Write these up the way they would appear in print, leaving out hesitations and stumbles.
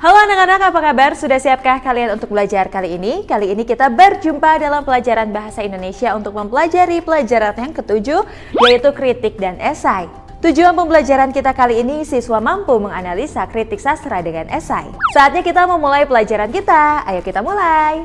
Halo anak-anak, apa kabar? Sudah siapkah kalian untuk belajar kali ini? Kali ini kita berjumpa dalam pelajaran Bahasa Indonesia untuk mempelajari pelajaran yang ketujuh, yaitu kritik dan esai. Tujuan pembelajaran kita kali ini, siswa mampu menganalisa kritik sastra dengan esai. Saatnya kita memulai pelajaran kita, ayo kita mulai.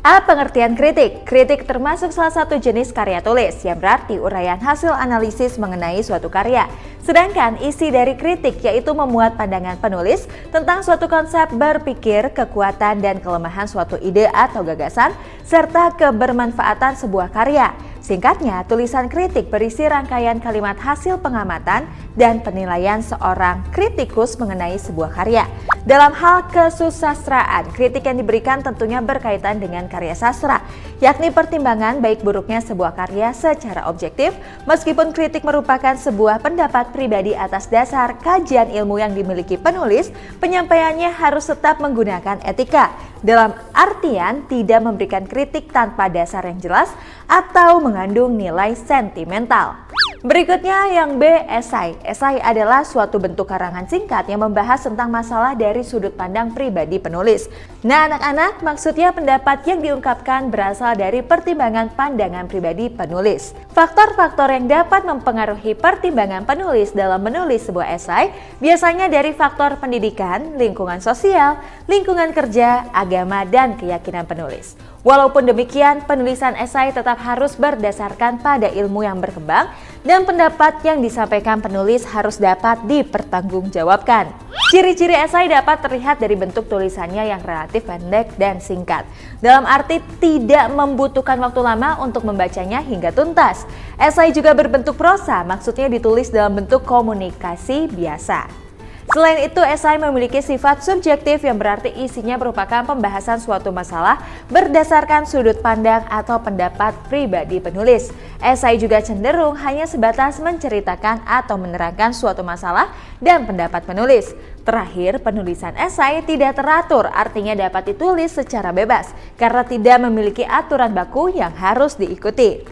A. Pengertian kritik. Kritik termasuk salah satu jenis karya tulis, yang berarti uraian hasil analisis mengenai suatu karya. Sedangkan isi dari kritik yaitu memuat pandangan penulis tentang suatu konsep berpikir, kekuatan dan kelemahan suatu ide atau gagasan, serta kebermanfaatan sebuah karya. Singkatnya, tulisan kritik berisi rangkaian kalimat hasil pengamatan dan penilaian seorang kritikus mengenai sebuah karya. Dalam hal kesusastraan, kritik yang diberikan tentunya berkaitan dengan karya sastra, yakni pertimbangan baik buruknya sebuah karya secara objektif, meskipun kritik merupakan sebuah pendapat pribadi atas dasar kajian ilmu yang dimiliki penulis, penyampaiannya harus tetap menggunakan etika, dalam artian tidak memberikan kritik tanpa dasar yang jelas atau mengandung nilai sentimental. Berikutnya yang B, esai. Esai adalah suatu bentuk karangan singkat yang membahas tentang masalah dari sudut pandang pribadi penulis. Nah anak-anak, maksudnya pendapat yang diungkapkan berasal dari pertimbangan pandangan pribadi penulis. Faktor-faktor yang dapat mempengaruhi pertimbangan penulis dalam menulis sebuah esai biasanya dari faktor pendidikan, lingkungan sosial, lingkungan kerja, agama, dan keyakinan penulis. Walaupun demikian, penulisan esai tetap harus berdasarkan pada ilmu yang berkembang dan pendapat yang disampaikan penulis harus dapat dipertanggungjawabkan. Ciri-ciri esai dapat terlihat dari bentuk tulisannya yang relatif pendek dan singkat. Dalam arti tidak membutuhkan waktu lama untuk membacanya hingga tuntas. Esai juga berbentuk prosa, maksudnya ditulis dalam bentuk komunikasi biasa. Selain itu, esai memiliki sifat subjektif yang berarti isinya merupakan pembahasan suatu masalah berdasarkan sudut pandang atau pendapat pribadi penulis. Esai juga cenderung hanya sebatas menceritakan atau menerangkan suatu masalah dan pendapat penulis. Terakhir, penulisan esai tidak teratur, artinya dapat ditulis secara bebas karena tidak memiliki aturan baku yang harus diikuti.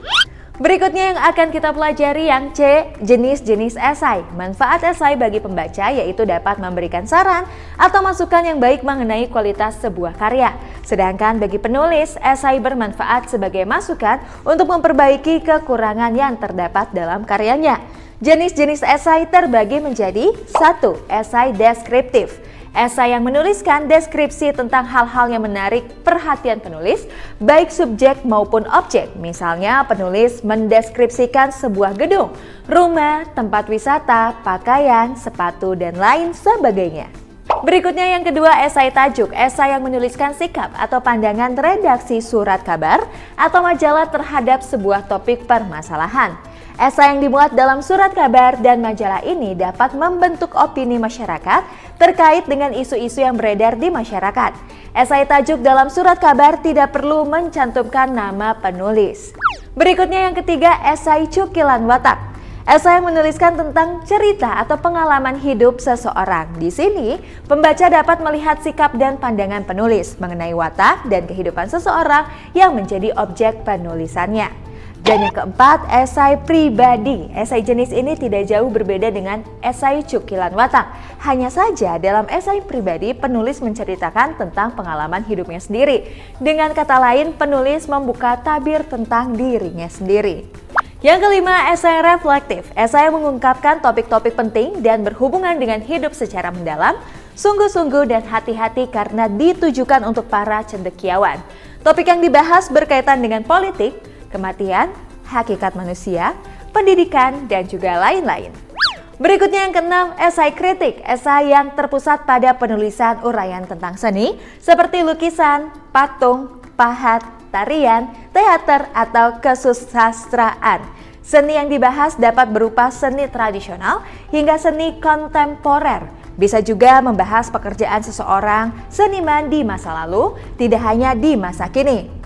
Berikutnya yang akan kita pelajari yang C, jenis-jenis esai. Manfaat esai bagi pembaca yaitu dapat memberikan saran atau masukan yang baik mengenai kualitas sebuah karya. Sedangkan bagi penulis, esai bermanfaat sebagai masukan untuk memperbaiki kekurangan yang terdapat dalam karyanya. Jenis-jenis esai terbagi menjadi 1. Esai deskriptif. Esai yang menuliskan deskripsi tentang hal-hal yang menarik perhatian penulis, baik subjek maupun objek. Misalnya penulis mendeskripsikan sebuah gedung, rumah, tempat wisata, pakaian, sepatu, dan lain sebagainya. Berikutnya yang kedua, esai tajuk. Esai yang menuliskan sikap atau pandangan redaksi surat kabar atau majalah terhadap sebuah topik permasalahan. Esai yang dimuat dalam surat kabar dan majalah ini dapat membentuk opini masyarakat terkait dengan isu-isu yang beredar di masyarakat. Esai tajuk dalam surat kabar tidak perlu mencantumkan nama penulis. Berikutnya yang ketiga, esai cukilan watak. Esai yang menuliskan tentang cerita atau pengalaman hidup seseorang. Di sini, pembaca dapat melihat sikap dan pandangan penulis mengenai watak dan kehidupan seseorang yang menjadi objek penulisannya. Dan yang keempat, esai pribadi. Esai jenis ini tidak jauh berbeda dengan esai cukilan watak. Hanya saja dalam esai pribadi, penulis menceritakan tentang pengalaman hidupnya sendiri. Dengan kata lain, penulis membuka tabir tentang dirinya sendiri. Yang kelima, esai reflektif. Esai mengungkapkan topik-topik penting dan berhubungan dengan hidup secara mendalam, sungguh-sungguh dan hati-hati karena ditujukan untuk para cendekiawan. Topik yang dibahas berkaitan dengan politik, kematian, hakikat manusia, pendidikan, dan juga lain-lain. Berikutnya yang keenam, esai kritik. Esai yang terpusat pada penulisan uraian tentang seni, seperti lukisan, patung, pahat, tarian, teater, atau kesusastraan. Seni yang dibahas dapat berupa seni tradisional hingga seni kontemporer. Bisa juga membahas pekerjaan seseorang seniman di masa lalu, tidak hanya di masa kini.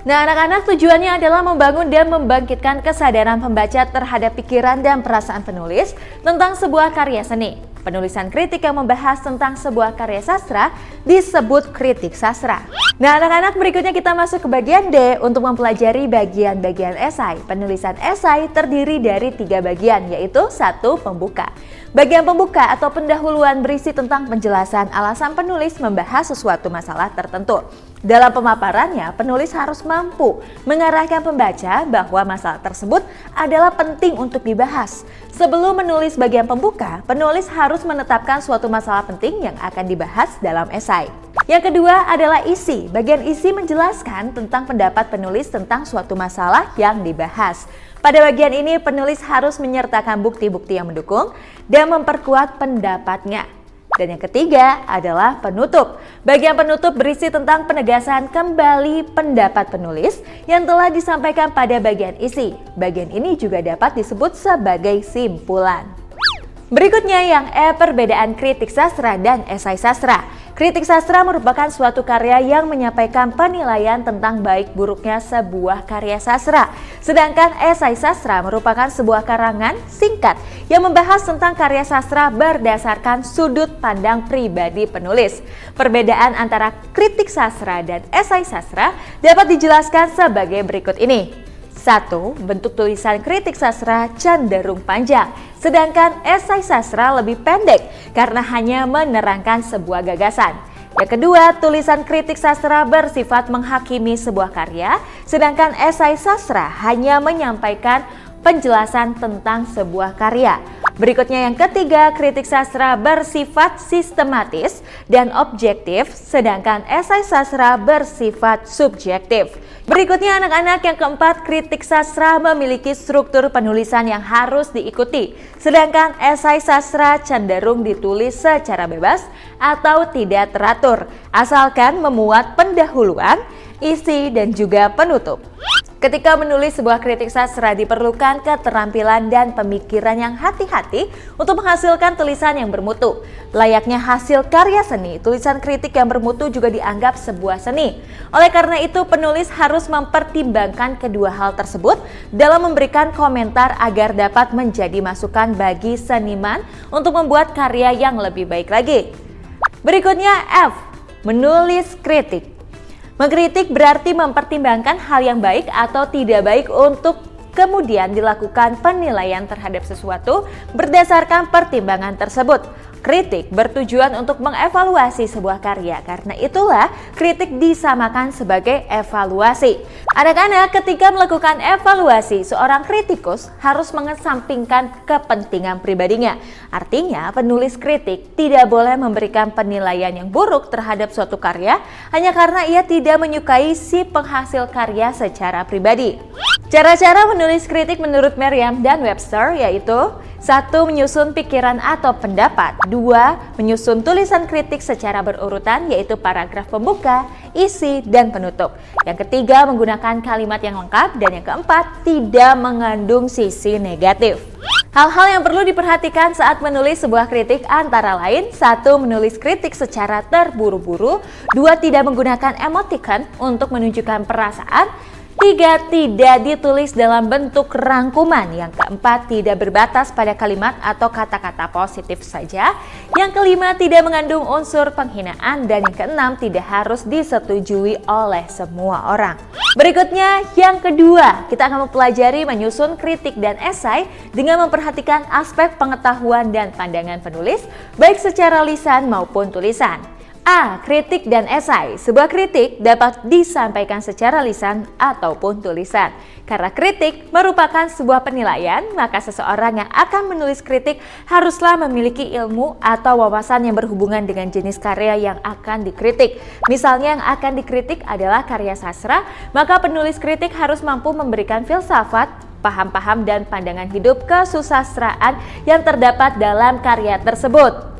Nah anak-anak, tujuannya adalah membangun dan membangkitkan kesadaran pembaca terhadap pikiran dan perasaan penulis tentang sebuah karya seni. Penulisan kritik yang membahas tentang sebuah karya sastra disebut kritik sastra. Nah anak-anak, berikutnya kita masuk ke bagian D untuk mempelajari bagian-bagian esai. Penulisan esai terdiri dari 3 bagian, yaitu 1. Pembuka. Bagian pembuka atau pendahuluan berisi tentang penjelasan alasan penulis membahas sesuatu masalah tertentu. Dalam pemaparannya, penulis harus mampu mengarahkan pembaca bahwa masalah tersebut adalah penting untuk dibahas. Sebelum menulis bagian pembuka, penulis harus menetapkan suatu masalah penting yang akan dibahas dalam esai. Yang kedua adalah isi. Bagian isi menjelaskan tentang pendapat penulis tentang suatu masalah yang dibahas. Pada bagian ini, penulis harus menyertakan bukti-bukti yang mendukung dan memperkuat pendapatnya. Dan yang ketiga adalah penutup. Bagian penutup berisi tentang penegasan kembali pendapat penulis yang telah disampaikan pada bagian isi. Bagian ini juga dapat disebut sebagai simpulan. Berikutnya yang E, perbedaan kritik sastra dan esai sastra. Kritik sastra merupakan suatu karya yang menyampaikan penilaian tentang baik buruknya sebuah karya sastra. Sedangkan esai sastra merupakan sebuah karangan singkat yang membahas tentang karya sastra berdasarkan sudut pandang pribadi penulis. Perbedaan antara kritik sastra dan esai sastra dapat dijelaskan sebagai berikut ini. 1. Bentuk tulisan kritik sastra cenderung panjang, sedangkan esai sastra lebih pendek karena hanya menerangkan sebuah gagasan. Yang kedua, tulisan kritik sastra bersifat menghakimi sebuah karya, sedangkan esai sastra hanya menyampaikan penjelasan tentang sebuah karya. Berikutnya yang ketiga, kritik sastra bersifat sistematis dan objektif, sedangkan esai sastra bersifat subjektif. Berikutnya anak-anak, yang keempat, kritik sastra memiliki struktur penulisan yang harus diikuti, sedangkan esai sastra cenderung ditulis secara bebas atau tidak teratur, asalkan memuat pendahuluan, isi, dan juga penutup. Ketika menulis sebuah kritik sastra diperlukan keterampilan dan pemikiran yang hati-hati untuk menghasilkan tulisan yang bermutu. Layaknya hasil karya seni, tulisan kritik yang bermutu juga dianggap sebuah seni. Oleh karena itu, penulis harus mempertimbangkan kedua hal tersebut dalam memberikan komentar agar dapat menjadi masukan bagi seniman untuk membuat karya yang lebih baik lagi. Berikutnya F, menulis kritik. Mengkritik berarti mempertimbangkan hal yang baik atau tidak baik untuk kemudian dilakukan penilaian terhadap sesuatu berdasarkan pertimbangan tersebut. Kritik bertujuan untuk mengevaluasi sebuah karya, karena itulah kritik disamakan sebagai evaluasi. Anak-anak, ketika melakukan evaluasi, seorang kritikus harus mengesampingkan kepentingan pribadinya. Artinya, penulis kritik tidak boleh memberikan penilaian yang buruk terhadap suatu karya hanya karena ia tidak menyukai si penghasil karya secara pribadi. Cara-cara menulis kritik menurut Merriam dan Webster yaitu 1. Menyusun pikiran atau pendapat. 2. Menyusun tulisan kritik secara berurutan yaitu paragraf pembuka, isi, dan penutup. Yang ketiga, menggunakan kalimat yang lengkap. Dan yang keempat, tidak mengandung sisi negatif. Hal-hal yang perlu diperhatikan saat menulis sebuah kritik antara lain 1. Menulis kritik secara terburu-buru. 2. Tidak menggunakan emoticon untuk menunjukkan perasaan. 3. Tidak ditulis dalam bentuk rangkuman. Yang keempat, tidak berbatas pada kalimat atau kata-kata positif saja. Yang kelima, tidak mengandung unsur penghinaan. Dan yang keenam, tidak harus disetujui oleh semua orang. Berikutnya, yang kedua, kita akan mempelajari menyusun kritik dan esai dengan memperhatikan aspek pengetahuan dan pandangan penulis, baik secara lisan maupun tulisan. A. Kritik dan esai. Sebuah kritik dapat disampaikan secara lisan ataupun tulisan. Karena kritik merupakan sebuah penilaian, maka seseorang yang akan menulis kritik haruslah memiliki ilmu atau wawasan yang berhubungan dengan jenis karya yang akan dikritik. Misalnya yang akan dikritik adalah karya sastra, maka penulis kritik harus mampu memberikan filsafat, paham-paham dan pandangan hidup kesusastraan yang terdapat dalam karya tersebut.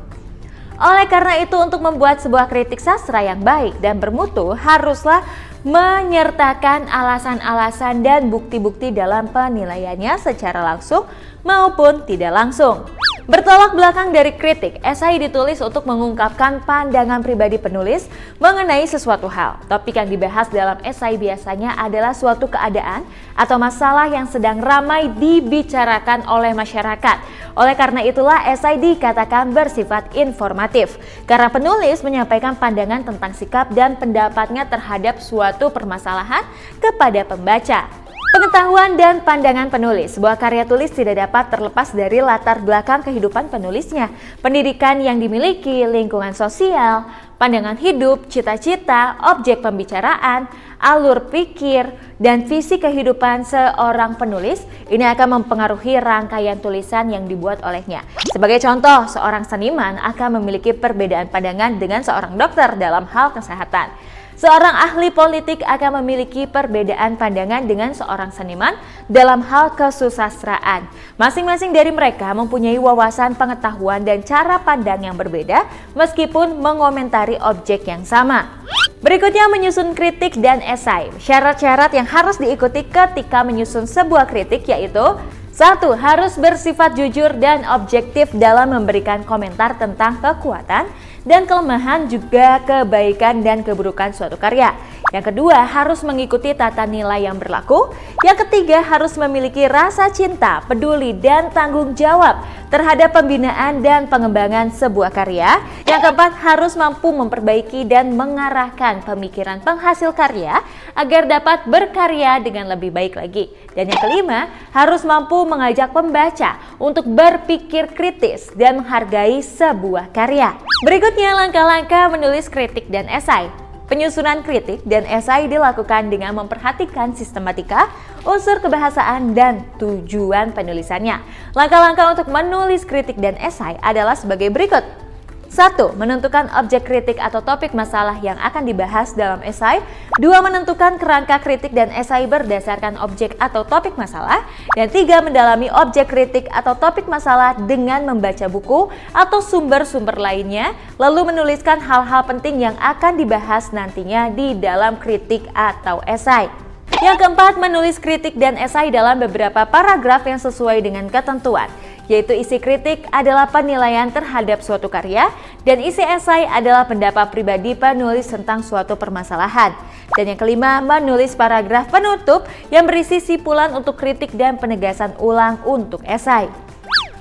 Oleh karena itu, untuk membuat sebuah kritik sastra yang baik dan bermutu haruslah menyertakan alasan-alasan dan bukti-bukti dalam penilaiannya secara langsung maupun tidak langsung. Bertolak belakang dari kritik, esai ditulis untuk mengungkapkan pandangan pribadi penulis mengenai sesuatu hal. Topik yang dibahas dalam esai biasanya adalah suatu keadaan atau masalah yang sedang ramai dibicarakan oleh masyarakat. Oleh karena itulah esai dikatakan bersifat informatif, karena penulis menyampaikan pandangan tentang sikap dan pendapatnya terhadap suatu permasalahan kepada pembaca. Pengetahuan dan pandangan penulis. Sebuah karya tulis tidak dapat terlepas dari latar belakang kehidupan penulisnya, pendidikan yang dimiliki, lingkungan sosial, pandangan hidup, cita-cita, objek pembicaraan, alur pikir, dan visi kehidupan seorang penulis. Ini akan mempengaruhi rangkaian tulisan yang dibuat olehnya. Sebagai contoh, seorang seniman akan memiliki perbedaan pandangan dengan seorang dokter dalam hal kesehatan. Seorang ahli politik akan memiliki perbedaan pandangan dengan seorang seniman dalam hal kesusastraan. Masing-masing dari mereka mempunyai wawasan pengetahuan dan cara pandang yang berbeda meskipun mengomentari objek yang sama. Berikutnya menyusun kritik dan esai. Syarat-syarat yang harus diikuti ketika menyusun sebuah kritik yaitu 1. Harus bersifat jujur dan objektif dalam memberikan komentar tentang kekuatan dan kelemahan, juga kebaikan dan keburukan suatu karya. Yang kedua, harus mengikuti tata nilai yang berlaku. Yang ketiga, harus memiliki rasa cinta, peduli, dan tanggung jawab terhadap pembinaan dan pengembangan sebuah karya. Yang keempat, harus mampu memperbaiki dan mengarahkan pemikiran penghasil karya agar dapat berkarya dengan lebih baik lagi. Dan yang kelima, harus mampu mengajak pembaca untuk berpikir kritis dan menghargai sebuah karya. Berikutnya, langkah-langkah menulis kritik dan esai. Penyusunan kritik dan esai dilakukan dengan memperhatikan sistematika, unsur kebahasaan, dan tujuan penulisannya. Langkah-langkah untuk menulis kritik dan esai adalah sebagai berikut. 1. Menentukan objek kritik atau topik masalah yang akan dibahas dalam esai. 2. Menentukan kerangka kritik dan esai berdasarkan objek atau topik masalah. Dan 3. Mendalami objek kritik atau topik masalah dengan membaca buku atau sumber-sumber lainnya, lalu menuliskan hal-hal penting yang akan dibahas nantinya di dalam kritik atau esai. Yang keempat, menulis kritik dan esai dalam beberapa paragraf yang sesuai dengan ketentuan, yaitu isi kritik adalah penilaian terhadap suatu karya dan isi esai adalah pendapat pribadi penulis tentang suatu permasalahan. Dan yang kelima, menulis paragraf penutup yang berisi simpulan untuk kritik dan penegasan ulang untuk esai.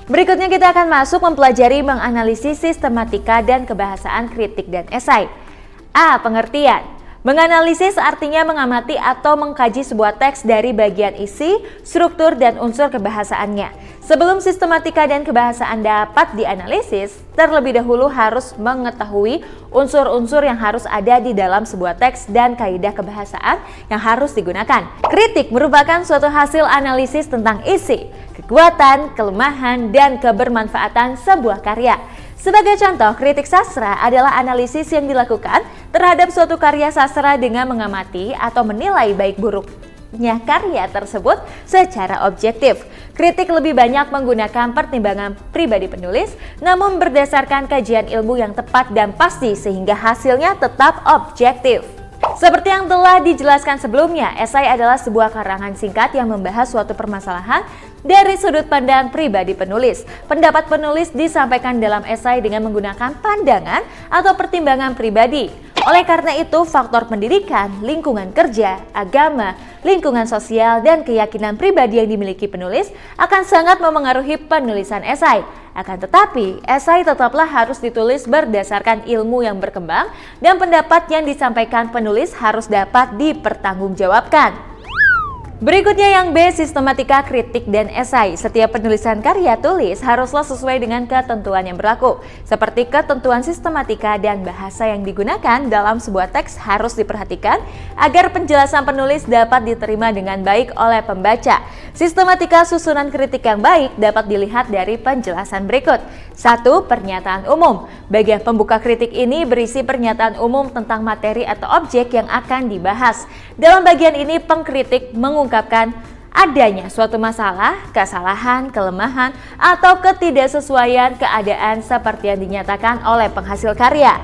Berikutnya kita akan masuk mempelajari menganalisis sistematika dan kebahasaan kritik dan esai. A. Pengertian. Menganalisis artinya mengamati atau mengkaji sebuah teks dari bagian isi, struktur, dan unsur kebahasaannya. Sebelum sistematika dan kebahasaan dapat dianalisis, terlebih dahulu harus mengetahui unsur-unsur yang harus ada di dalam sebuah teks dan kaidah kebahasaan yang harus digunakan. Kritik merupakan suatu hasil analisis tentang isi, kekuatan, kelemahan, dan kebermanfaatan sebuah karya. Sebagai contoh, kritik sastra adalah analisis yang dilakukan terhadap suatu karya sastra dengan mengamati atau menilai baik buruknya karya tersebut secara objektif. Kritik lebih banyak menggunakan pertimbangan pribadi penulis, namun berdasarkan kajian ilmu yang tepat dan pasti sehingga hasilnya tetap objektif. Seperti yang telah dijelaskan sebelumnya, esai adalah sebuah karangan singkat yang membahas suatu permasalahan dari sudut pandang pribadi penulis. Pendapat penulis disampaikan dalam esai dengan menggunakan pandangan atau pertimbangan pribadi. Oleh karena itu, faktor pendidikan, lingkungan kerja, agama, lingkungan sosial, dan keyakinan pribadi yang dimiliki penulis akan sangat memengaruhi penulisan esai. Akan tetapi, esai tetaplah harus ditulis berdasarkan ilmu yang berkembang dan pendapat yang disampaikan penulis harus dapat dipertanggungjawabkan. Berikutnya yang B, sistematika kritik dan esai. Setiap penulisan karya tulis haruslah sesuai dengan ketentuan yang berlaku, seperti ketentuan sistematika dan bahasa yang digunakan dalam sebuah teks harus diperhatikan agar penjelasan penulis dapat diterima dengan baik oleh pembaca. Sistematika susunan kritik yang baik dapat dilihat dari penjelasan berikut. 1. Pernyataan umum. Bagian pembuka kritik ini berisi pernyataan umum tentang materi atau objek yang akan dibahas. Dalam bagian ini pengkritik mengungkapkan adanya suatu masalah, kesalahan, kelemahan, atau ketidaksesuaian keadaan seperti yang dinyatakan oleh penghasil karya.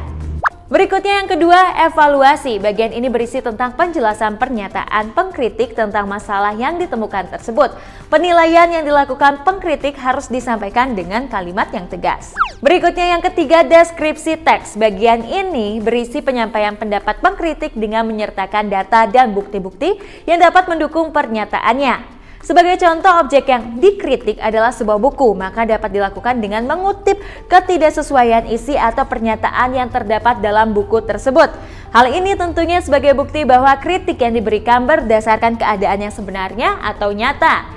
Berikutnya yang kedua, evaluasi. Bagian ini berisi tentang penjelasan pernyataan pengkritik tentang masalah yang ditemukan tersebut. Penilaian yang dilakukan pengkritik harus disampaikan dengan kalimat yang tegas. Berikutnya yang ketiga, deskripsi teks. Bagian ini berisi penyampaian pendapat pengkritik dengan menyertakan data dan bukti-bukti yang dapat mendukung pernyataannya. Sebagai contoh, objek yang dikritik adalah sebuah buku, maka dapat dilakukan dengan mengutip ketidaksesuaian isi atau pernyataan yang terdapat dalam buku tersebut. Hal ini tentunya sebagai bukti bahwa kritik yang diberikan berdasarkan keadaan yang sebenarnya atau nyata.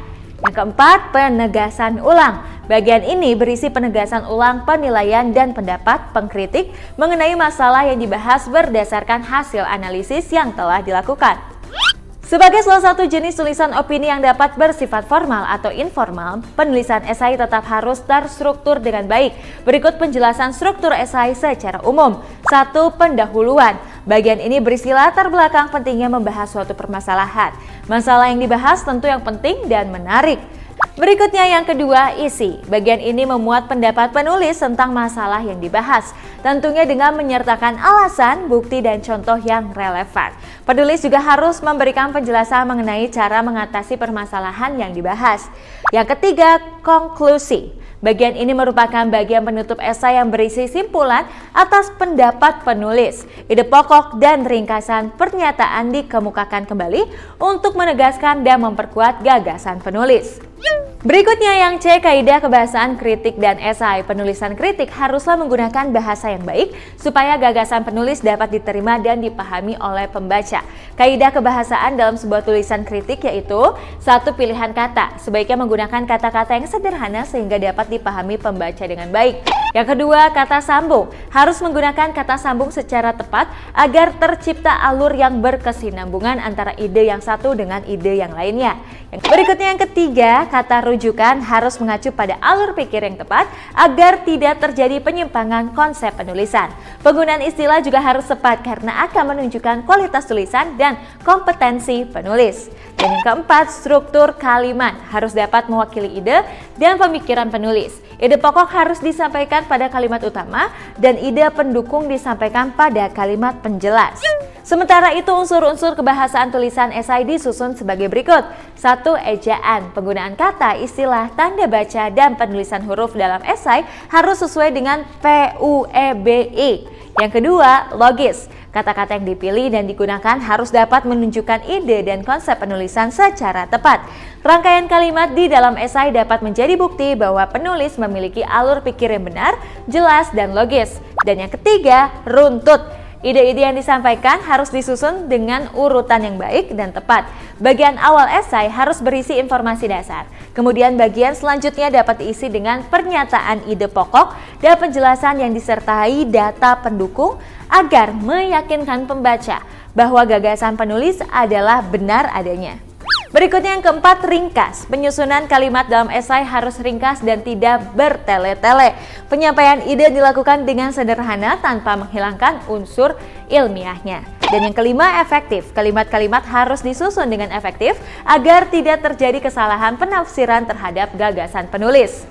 Yang keempat, penegasan ulang. Bagian ini berisi penegasan ulang penilaian dan pendapat pengkritik mengenai masalah yang dibahas berdasarkan hasil analisis yang telah dilakukan. Sebagai salah satu jenis tulisan opini yang dapat bersifat formal atau informal, penulisan esai tetap harus terstruktur dengan baik. Berikut penjelasan struktur esai secara umum. 1. Pendahuluan. Bagian ini berisi latar belakang pentingnya membahas suatu permasalahan. Masalah yang dibahas tentu yang penting dan menarik. Berikutnya yang kedua, isi. Bagian ini memuat pendapat penulis tentang masalah yang dibahas, tentunya dengan menyertakan alasan, bukti, dan contoh yang relevan. Penulis juga harus memberikan penjelasan mengenai cara mengatasi permasalahan yang dibahas. Yang ketiga, konklusi. Bagian ini merupakan bagian penutup esai yang berisi simpulan atas pendapat penulis. Ide pokok dan ringkasan pernyataan dikemukakan kembali untuk menegaskan dan memperkuat gagasan penulis. Berikutnya yang C, kaidah kebahasaan kritik dan esai. Penulisan kritik haruslah menggunakan bahasa yang baik supaya gagasan penulis dapat diterima dan dipahami oleh pembaca. Kaidah kebahasaan dalam sebuah tulisan kritik yaitu 1. Pilihan kata. Sebaiknya menggunakan kata-kata yang sederhana sehingga dapat dipahami pembaca dengan baik. Yang kedua, kata sambung. Harus menggunakan kata sambung secara tepat agar tercipta alur yang berkesinambungan antara ide yang satu dengan ide yang lainnya. Berikutnya yang ketiga, kata rujukan harus mengacu pada alur pikir yang tepat agar tidak terjadi penyimpangan konsep penulisan. Penggunaan istilah juga harus tepat karena akan menunjukkan kualitas tulisan dan kompetensi penulis. Dan yang keempat, struktur kalimat harus dapat mewakili ide dan pemikiran penulis. Ide pokok harus disampaikan pada kalimat utama dan ide pendukung disampaikan pada kalimat penjelas. Sementara itu, unsur-unsur kebahasaan tulisan esai disusun sebagai berikut. 1. Ejaan. Penggunaan kata, istilah, tanda baca, dan penulisan huruf dalam esai harus sesuai dengan PUEBI. Yang kedua, logis. Kata-kata yang dipilih dan digunakan harus dapat menunjukkan ide dan konsep penulisan secara tepat. Rangkaian kalimat di dalam esai dapat menjadi bukti bahwa penulis memiliki alur pikir yang benar, jelas, dan logis. Dan yang ketiga, runtut. Ide-ide yang disampaikan harus disusun dengan urutan yang baik dan tepat. Bagian awal esai harus berisi informasi dasar. Kemudian bagian selanjutnya dapat diisi dengan pernyataan ide pokok dan penjelasan yang disertai data pendukung agar meyakinkan pembaca bahwa gagasan penulis adalah benar adanya. Berikutnya yang keempat, ringkas. Penyusunan kalimat dalam esai harus ringkas dan tidak bertele-tele. Penyampaian ide dilakukan dengan sederhana tanpa menghilangkan unsur ilmiahnya. Dan yang kelima, efektif. Kalimat-kalimat harus disusun dengan efektif agar tidak terjadi kesalahan penafsiran terhadap gagasan penulis.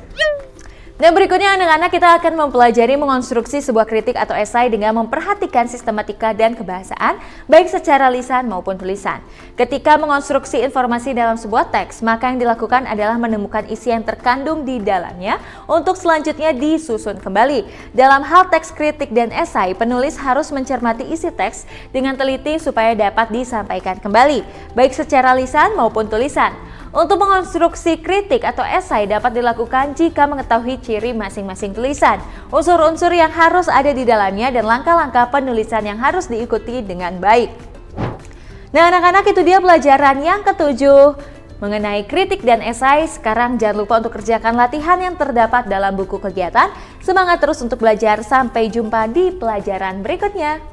Dan berikutnya anak-anak, kita akan mempelajari mengonstruksi sebuah kritik atau esai dengan memperhatikan sistematika dan kebahasaan baik secara lisan maupun tulisan. Ketika mengonstruksi informasi dalam sebuah teks, maka yang dilakukan adalah menemukan isi yang terkandung di dalamnya untuk selanjutnya disusun kembali. Dalam hal teks kritik dan esai, penulis harus mencermati isi teks dengan teliti supaya dapat disampaikan kembali, baik secara lisan maupun tulisan. Untuk mengonstruksi kritik atau esai dapat dilakukan jika mengetahui ciri masing-masing tulisan, unsur-unsur yang harus ada di dalamnya, dan langkah-langkah penulisan yang harus diikuti dengan baik. Nah anak-anak, itu dia pelajaran yang ketujuh mengenai kritik dan esai. Sekarang jangan lupa untuk kerjakan latihan yang terdapat dalam buku kegiatan. Semangat terus untuk belajar, sampai jumpa di pelajaran berikutnya.